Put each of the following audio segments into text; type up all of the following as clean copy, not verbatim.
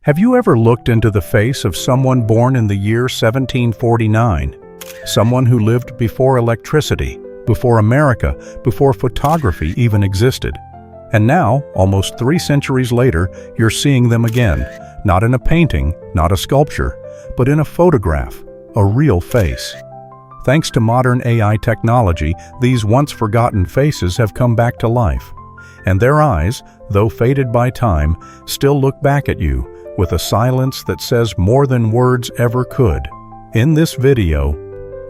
Have you ever looked into the face of someone born in the year 1749? Someone who lived before electricity, before America, before photography even existed. And now, almost 3 centuries later, you're seeing them again, not in a painting, not a sculpture, but in a photograph, a real face. Thanks to modern AI technology, these once-forgotten faces have come back to life. And their eyes, though faded by time, still look back at you with a silence that says more than words ever could. In this video,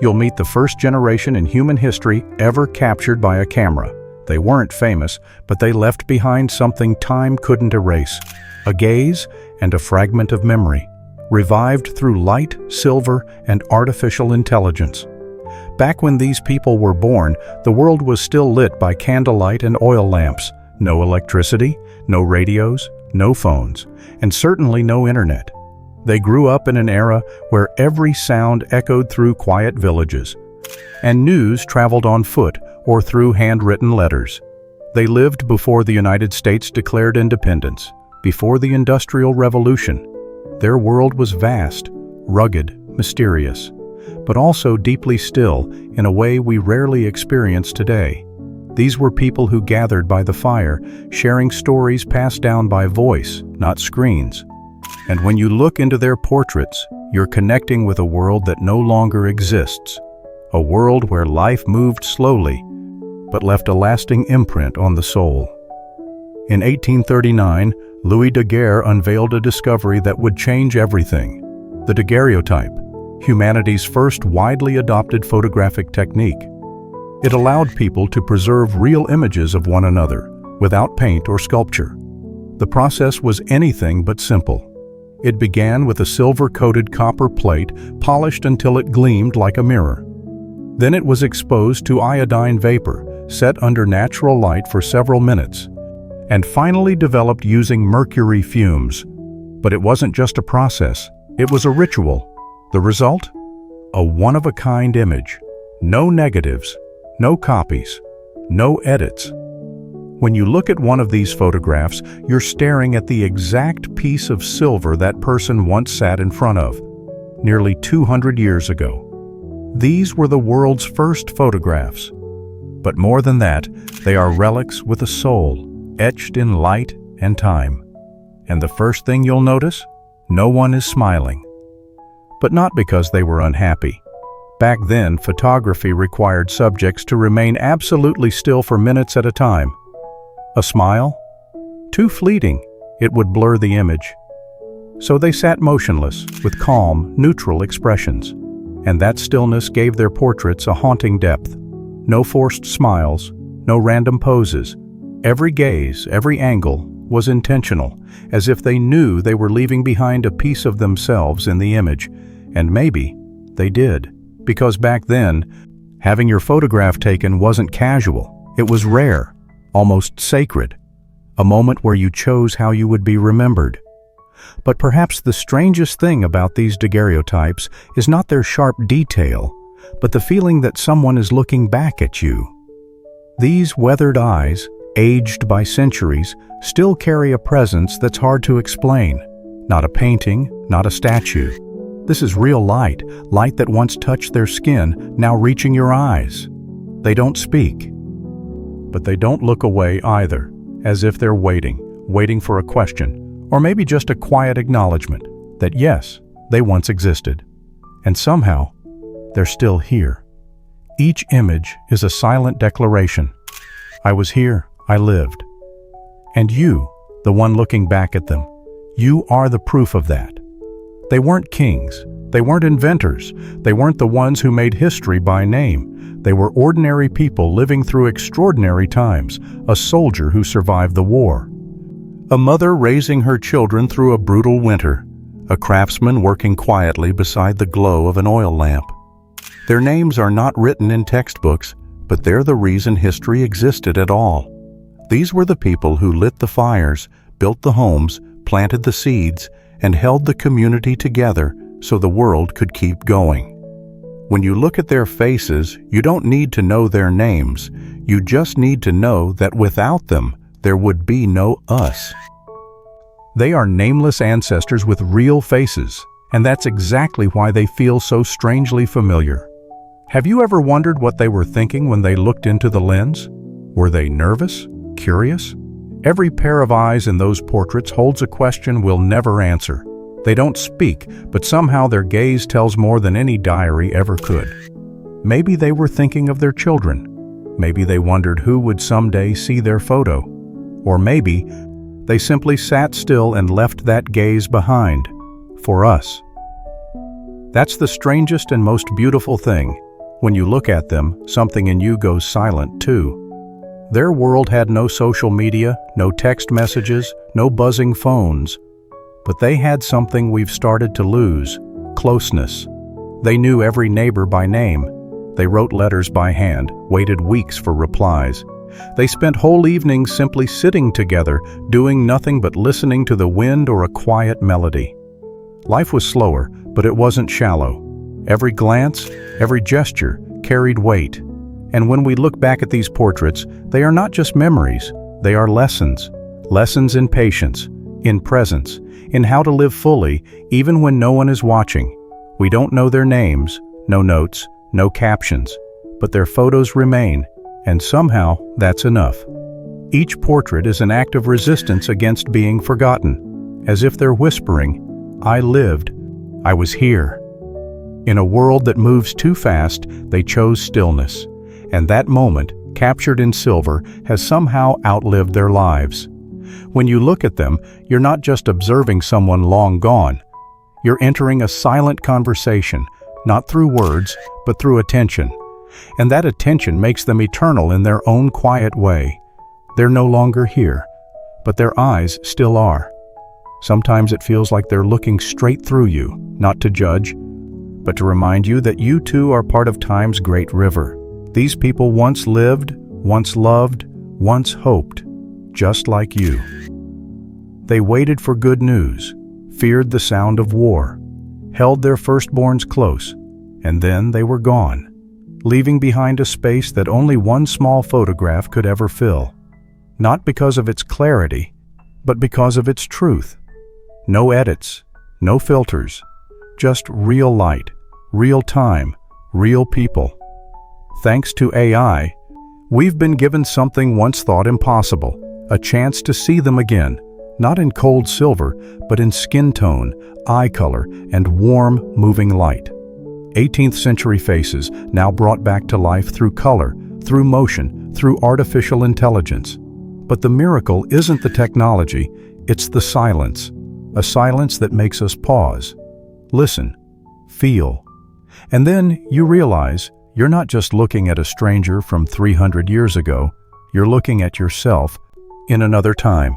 you'll meet the first generation in human history ever captured by a camera. They weren't famous, but they left behind something time couldn't erase: a gaze and a fragment of memory, revived through light, silver, and artificial intelligence. Back when these people were born, the world was still lit by candlelight and oil lamps. No electricity, no radios, no phones, and certainly no internet. They grew up in an era where every sound echoed through quiet villages, and news traveled on foot or through handwritten letters. They lived before the United States declared independence, before the Industrial Revolution. Their world was vast, rugged, mysterious, but also deeply still in a way we rarely experience today. These were people who gathered by the fire, sharing stories passed down by voice, not screens. And when you look into their portraits, you're connecting with a world that no longer exists, a world where life moved slowly, but left a lasting imprint on the soul. In 1839, Louis Daguerre unveiled a discovery that would change everything: the daguerreotype, humanity's first widely adopted photographic technique. It allowed people to preserve real images of one another, without paint or sculpture. The process was anything but simple. It began with a silver-coated copper plate polished until it gleamed like a mirror. Then it was exposed to iodine vapor, set under natural light for several minutes, and finally developed using mercury fumes. But it wasn't just a process, it was a ritual. The result? A one-of-a-kind image. No negatives, no copies, no edits. When you look at one of these photographs, you're staring at the exact piece of silver that person once sat in front of, nearly 200 years ago. These were the world's first photographs. But more than that, they are relics with a soul, etched in light and time. And the first thing you'll notice? No one is smiling. But not because they were unhappy. Back then, photography required subjects to remain absolutely still for minutes at a time. A smile? Too fleeting, it would blur the image. So they sat motionless, with calm, neutral expressions. And that stillness gave their portraits a haunting depth. No forced smiles, no random poses. Every gaze, every angle was intentional, as if they knew they were leaving behind a piece of themselves in the image. And maybe they did. Because back then, having your photograph taken wasn't casual. It was rare, almost sacred, a moment where you chose how you would be remembered. But perhaps the strangest thing about these daguerreotypes is not their sharp detail, but the feeling that someone is looking back at you. These weathered eyes, aged by centuries, still carry a presence that's hard to explain. Not a painting, not a statue. This is real light, light that once touched their skin, now reaching your eyes. They don't speak, but they don't look away either, as if they're waiting for a question, or maybe just a quiet acknowledgement that yes, they once existed. And somehow, they're still here. Each image is a silent declaration. I was here, I lived. And you, the one looking back at them, you are the proof of that. They weren't kings, they weren't inventors, they weren't the ones who made history by name. They were ordinary people living through extraordinary times, a soldier who survived the war, a mother raising her children through a brutal winter, a craftsman working quietly beside the glow of an oil lamp. Their names are not written in textbooks, but they're the reason history existed at all. These were the people who lit the fires, built the homes, planted the seeds, and held the community together so the world could keep going. When you look at their faces, you don't need to know their names. You just need to know that without them, there would be no us. They are nameless ancestors with real faces, and that's exactly why they feel so strangely familiar. Have you ever wondered what they were thinking when they looked into the lens? Were they nervous? Curious? Every pair of eyes in those portraits holds a question we'll never answer. They don't speak, but somehow their gaze tells more than any diary ever could. Maybe they were thinking of their children. Maybe they wondered who would someday see their photo. Or maybe they simply sat still and left that gaze behind, for us. That's the strangest and most beautiful thing. When you look at them, something in you goes silent too. Their world had no social media, no text messages, no buzzing phones. But they had something we've started to lose: closeness. They knew every neighbor by name. They wrote letters by hand, waited weeks for replies. They spent whole evenings simply sitting together, doing nothing but listening to the wind or a quiet melody. Life was slower, but it wasn't shallow. Every glance, every gesture carried weight. And when we look back at these portraits, they are not just memories, they are lessons. Lessons in patience, in presence, in how to live fully, even when no one is watching. We don't know their names, no notes, no captions, but their photos remain, and somehow that's enough. Each portrait is an act of resistance against being forgotten, as if they're whispering, "I lived, I was here." In a world that moves too fast, they chose stillness, and that moment, captured in silver, has somehow outlived their lives. When you look at them, you're not just observing someone long gone. You're entering a silent conversation, not through words, but through attention. And that attention makes them eternal in their own quiet way. They're no longer here, but their eyes still are. Sometimes it feels like they're looking straight through you, not to judge, but to remind you that you too are part of time's great river. These people once lived, once loved, once hoped, just like you. They waited for good news, feared the sound of war, held their firstborns close, and then they were gone, leaving behind a space that only one small photograph could ever fill. Not because of its clarity, but because of its truth. No edits, no filters, just real light, real time, real people. Thanks to AI, we've been given something once thought impossible, a chance to see them again, not in cold silver, but in skin tone, eye color, and warm, moving light. 18th century faces now brought back to life through color, through motion, through artificial intelligence. But the miracle isn't the technology, it's the silence. A silence that makes us pause, listen, feel. And then you realize you're not just looking at a stranger from 300 years ago, you're looking at yourself in another time.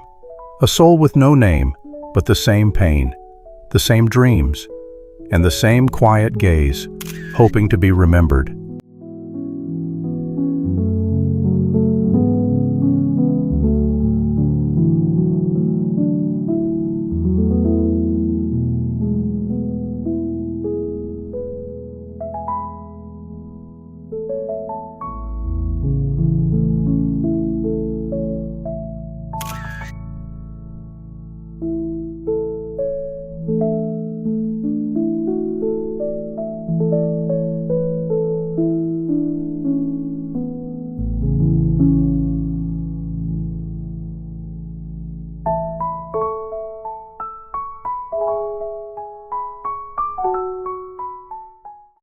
A soul with no name, but the same pain, the same dreams, and the same quiet gaze, hoping to be remembered.